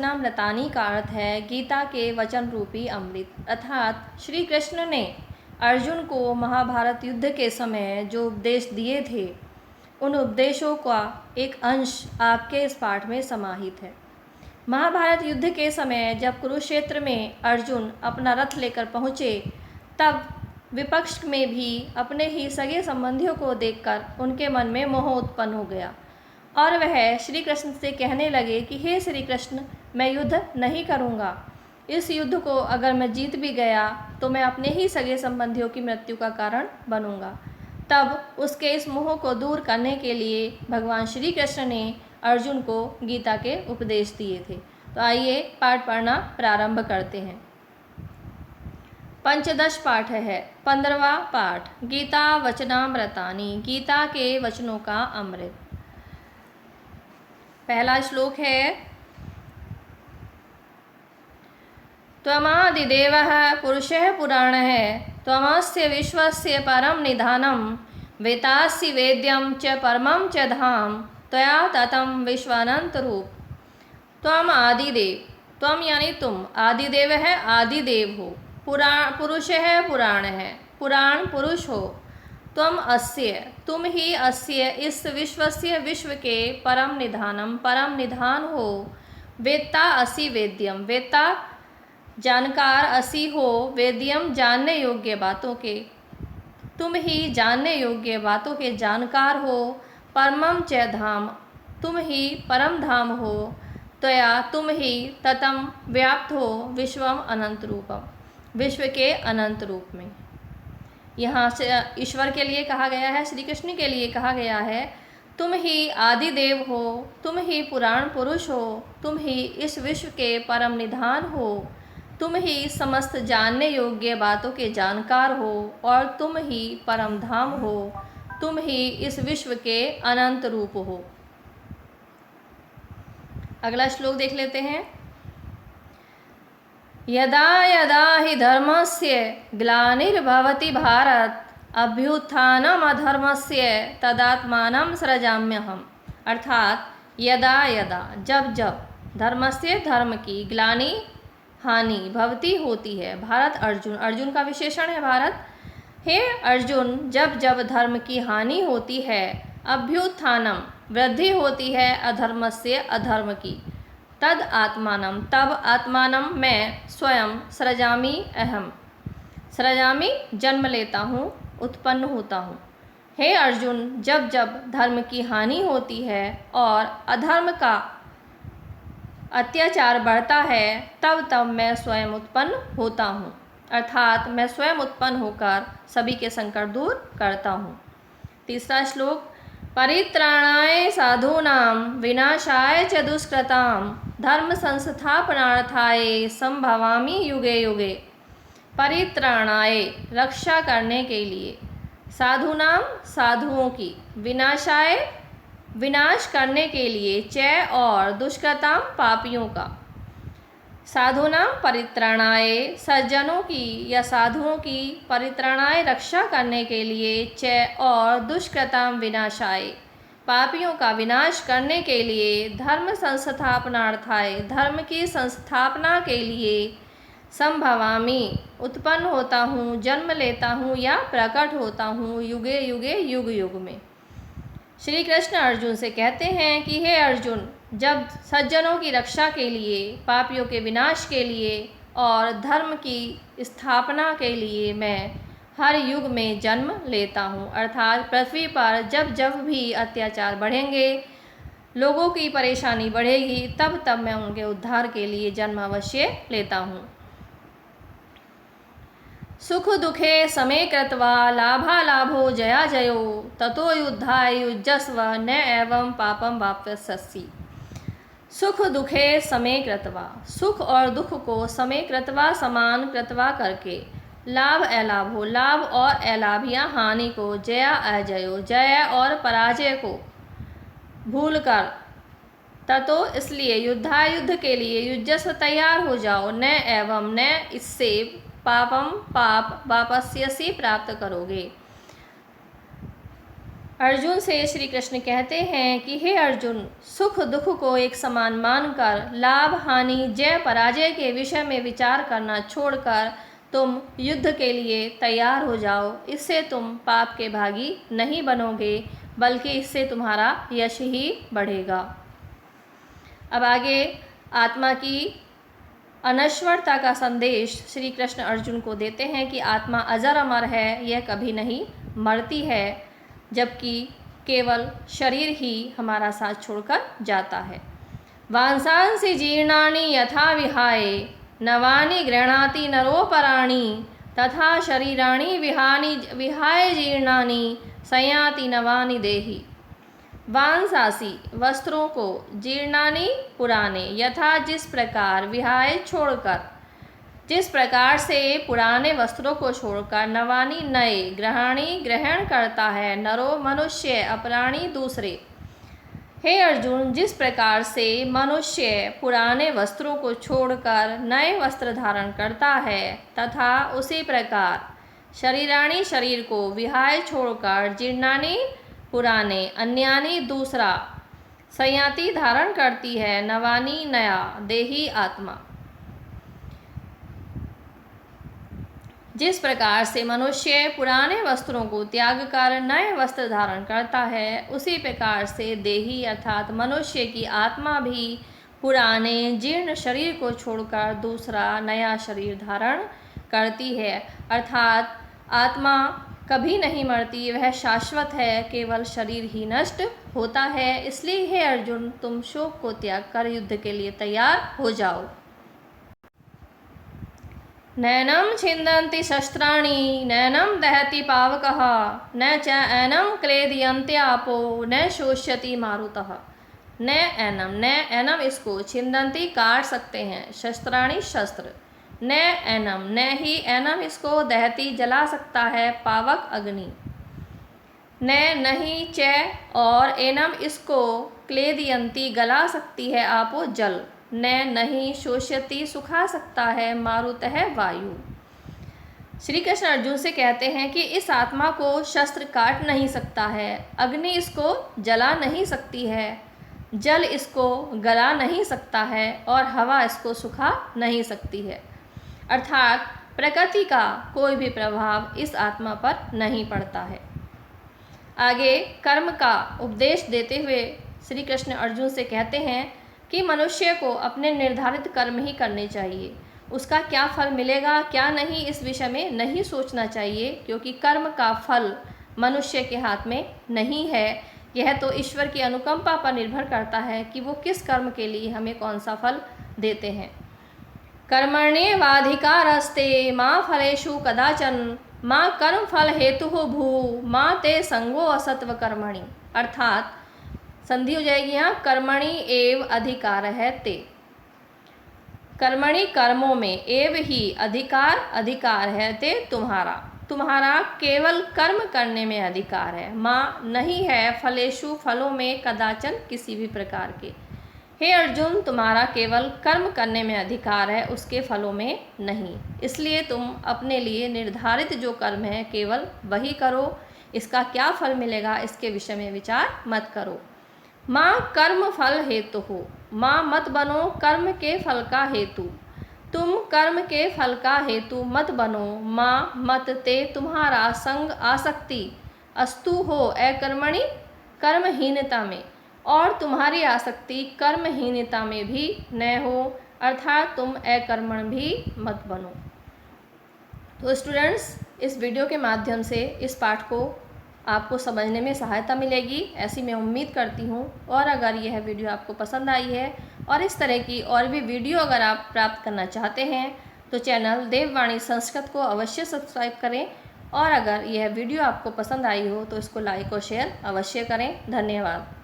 वचनामृतानि का अर्थ है गीता के वचन रूपी अमृत, अर्थात श्री कृष्ण ने अर्जुन को महाभारत युद्ध के समय जो उपदेश दिए थे, उन उपदेशों का एक अंश आपके इस पाठ में समाहित है। महाभारत युद्ध के समय जब कुरुक्षेत्र में अर्जुन अपना रथ लेकर पहुँचे, तब विपक्ष में भी अपने ही सगे संबंधियों को देखकर उनके मन में मोह उत्पन्न हो गया और वह श्री कृष्ण से कहने लगे कि हे श्री कृष्ण, मैं युद्ध नहीं करूँगा। इस युद्ध को अगर मैं जीत भी गया तो मैं अपने ही सगे संबंधियों की मृत्यु का कारण बनूंगा। तब उसके इस मोह को दूर करने के लिए भगवान श्री कृष्ण ने अर्जुन को गीता के उपदेश दिए थे। तो आइए पाठ पढ़ना प्रारंभ करते हैं। पंचदश पाठ है। 15वां पाठ, गीता वचनामृतानि, गीता के वचनों का अमृत। पहला श्लोक है, त्वमादिदेवः पुरुषः पुराणः त्वमस्य विश्वस्य परं निधानं वेत्तासि वेद्यं च परमं च धाम त्वया ततं विश्वानंतरूप। त्वम आदिदेव, त्वम यानी तुम, आदिदेव है आदिदेव हो, पुरुष है पुराण है, पुराण पुरुष हो, त्वम अस्य तुम ही अस्य इस विश्वस्य विश्व के परम निधानम परम निधान हो, वेत्ता असि वेद्यम वेत्ता जानकार असी हो, वेद्यम जानने योग्य बातों के, तुम ही जानने योग्य बातों के जानकार हो, परमम च धाम तुम ही परम धाम हो, त्वया तुम ही ततम व्याप्त हो, विश्वम अनंत रूपम विश्व के अनंत रूप में। यहाँ से ईश्वर के लिए कहा गया है, श्री कृष्ण के लिए कहा गया है, तुम ही आदिदेव हो, तुम ही पुराण पुरुष हो, तुम ही इस विश्व के परम निधान हो, तुम ही समस्त जानने योग्य बातों के जानकार हो और तुम ही परम धाम हो, तुम ही इस विश्व के अनंत रूप हो। अगला श्लोक देख लेते हैं। यदा यदा हि धर्मस्य ग्लानिर्भवति भारत अभ्युत्थानम अधर्मस्य तदात्मानं सृजाम्यहम्। अर्थात यदा यदा जब जब धर्मस्य धर्म की ग्लानि हानि भवती होती है, भारत अर्जुन, अर्जुन का विशेषण है भारत, हे अर्जुन, जब जब धर्म की हानि होती है, अभ्युत्थानम वृद्धि होती है, अधर्मस्य अधर्म की, तद आत्मानम तब आत्मानम मैं स्वयं, सृजामि अहम सृजामि जन्म लेता हूँ, उत्पन्न होता हूँ। हे अर्जुन, जब जब धर्म की हानि होती है और अधर्म का अत्याचार बढ़ता है, तब तब मैं स्वयं उत्पन्न होता हूँ, अर्थात मैं स्वयं उत्पन्न होकर सभी के संकट दूर करता हूँ। तीसरा श्लोक, परित्राणाय साधूनां विनाशाय च दुष्कृतां धर्म संस्थापनार्थाय संभवामि युगे युगे। परित्राणाय रक्षा करने के लिए, साधूनां साधुओं की, विनाशाय विनाश करने के लिए, च और दुष्कृतां पापियों का, साधूनां परित्राणाय सज्जनों की या साधुओं की, परित्राणाय रक्षा करने के लिए, च और दुष्कृतां विनाशाय पापियों का विनाश करने के लिए, धर्म संस्थापनार्थाय धर्म की संस्थापना के लिए, संभवामि उत्पन्न होता हूँ, जन्म लेता हूँ या प्रकट होता हूँ, युगे युगे युग युग में। श्री कृष्ण अर्जुन से कहते हैं कि हे अर्जुन, जब सज्जनों की रक्षा के लिए, पापियों के विनाश के लिए और धर्म की स्थापना के लिए मैं हर युग में जन्म लेता हूँ, अर्थात पृथ्वी पर जब जब भी अत्याचार बढ़ेंगे, लोगों की परेशानी बढ़ेगी, तब तब मैं उनके उद्धार के लिए जन्म अवश्य लेता हूँ। सुख दुखे समे कृत्वा लाभालाभो जया जयो ततो युद्धाय युज्यस्व न एवं पापम वाप्स्यसि। सुख दुखे समे कृत्वा, सुख और दुख को समे कृत्वा समान कृत्वा करके, लाभ अलाभो लाभ और अलाभियाँ हानि को, जया अजयो जय और पराजय को भूलकर, ततो इसलिए युद्ध के लिए युज्यस्व तैयार हो जाओ, न एवं न इससे, पापम पाप वापस्यसि प्राप्त करोगे। अर्जुन से श्री कृष्ण कहते हैं कि हे अर्जुन, सुख दुख को एक समान मानकर लाभ हानि जय पराजय के विषय में विचार करना छोड़कर तुम युद्ध के लिए तैयार हो जाओ। इससे तुम पाप के भागी नहीं बनोगे, बल्कि इससे तुम्हारा यश ही बढ़ेगा। अब आगे आत्मा की अनश्वरता का संदेश श्री कृष्ण अर्जुन को देते हैं कि आत्मा अजर अमर है, यह कभी नहीं मरती है, जबकि केवल शरीर ही हमारा साथ छोड़कर जाता है। वांसांसि जीर्णानि यथा विहाय नवानि गृह्णाति नरोपराणि तथा शरीराणि विहाय जीर्णानि संयाति नवानि देहि। वांसासी वस्त्रों को, जीर्णानि पुराने, यथा जिस प्रकार, विहाय छोड़कर, जिस प्रकार से पुराने वस्त्रों को छोड़कर, नवानि नए, ग्रहणी ग्रहण करता है, नरो मनुष्य, अपराणी दूसरे। हे अर्जुन, जिस प्रकार से मनुष्य पुराने वस्त्रों को छोड़कर नए वस्त्र धारण करता है, तथा उसी प्रकार शरीराणी शरीर को विहाय छोड़कर, जीर्णानि पुराने, अन्यानि दूसरा, संयाति धारण करती है, नवानी नया, देही आत्मा। जिस प्रकार से मनुष्य पुराने वस्त्रों को त्याग कर नए वस्त्र धारण करता है, उसी प्रकार से देही अर्थात मनुष्य की आत्मा भी पुराने जीर्ण शरीर को छोड़कर दूसरा नया शरीर धारण करती है। अर्थात आत्मा कभी नहीं मरती, वह शाश्वत है, केवल शरीर ही नष्ट होता है। इसलिए हे अर्जुन, तुम शोक को त्याग कर युद्ध के लिए तैयार हो जाओ। नैनं छिन्दन्ति शस्त्राणि नैनं दहति पावकः न च एनं क्लेदयन्त्यापो न शोष्यति मारुतः। न एनम इसको, छिन्दन्ति काट सकते हैं, शस्त्राणि शस्त्र, न एनम न ही एनम इसको, दहती जला सकता है, पावक अग्नि, न नहीं च और एनम इसको, क्लेदयन्ति गला सकती है, आपो जल, न नहीं शोष्यति सुखा सकता है, मारुतः वायु। श्री कृष्ण अर्जुन से कहते हैं कि इस आत्मा को शस्त्र काट नहीं सकता है, अग्नि इसको जला नहीं सकती है, जल इसको गला नहीं सकता है और हवा इसको सुखा नहीं सकती है। अर्थात प्रकृति का कोई भी प्रभाव इस आत्मा पर नहीं पड़ता है। आगे कर्म का उपदेश देते हुए श्री कृष्ण अर्जुन से कहते हैं कि मनुष्य को अपने निर्धारित कर्म ही करने चाहिए। उसका क्या फल मिलेगा क्या नहीं, इस विषय में नहीं सोचना चाहिए, क्योंकि कर्म का फल मनुष्य के हाथ में नहीं है। यह तो ईश्वर की अनुकंपा पर निर्भर करता है कि वो किस कर्म के लिए हमें कौन सा फल देते हैं। कर्मण्येवाधिकारस्ते मा फलेषु कदाचन मा कर्म फल हेतु भू मा ते संगो असत्व कर्मणि। अर्थात संधि हो जाएगी यहाँ, कर्मणि एव अधिकार है ते, कर्मणि कर्मों में, एव ही अधिकार है ते तुम्हारा केवल कर्म करने में अधिकार है, माँ नहीं है फलेषु फलों में, कदाचन किसी भी प्रकार के। हे अर्जुन, तुम्हारा केवल कर्म करने में अधिकार है, उसके फलों में नहीं। इसलिए तुम अपने लिए निर्धारित जो कर्म है केवल वही करो, इसका क्या फल मिलेगा इसके विषय में विचार मत करो। माँ कर्म फल हेतु हो, माँ मत बनो कर्म के फल का हेतु, तुम कर्म के फल का हेतु मत बनो, माँ मत ते तुम्हारा संग आसक्ति अस्तु हो अकर्मणि कर्महीनता में, और तुम्हारी आसक्ति कर्महीनता में भी न हो, अर्थात तुम अकर्मण भी मत बनो। तो स्टूडेंट्स, इस वीडियो के माध्यम से इस पाठ को आपको समझने में सहायता मिलेगी, ऐसी मैं उम्मीद करती हूँ। और अगर यह वीडियो आपको पसंद आई है और इस तरह की और भी वीडियो अगर आप प्राप्त करना चाहते हैं तो चैनल देववाणी संस्कृत को अवश्य सब्सक्राइब करें। और अगर यह वीडियो आपको पसंद आई हो तो इसको लाइक और शेयर अवश्य करें। धन्यवाद।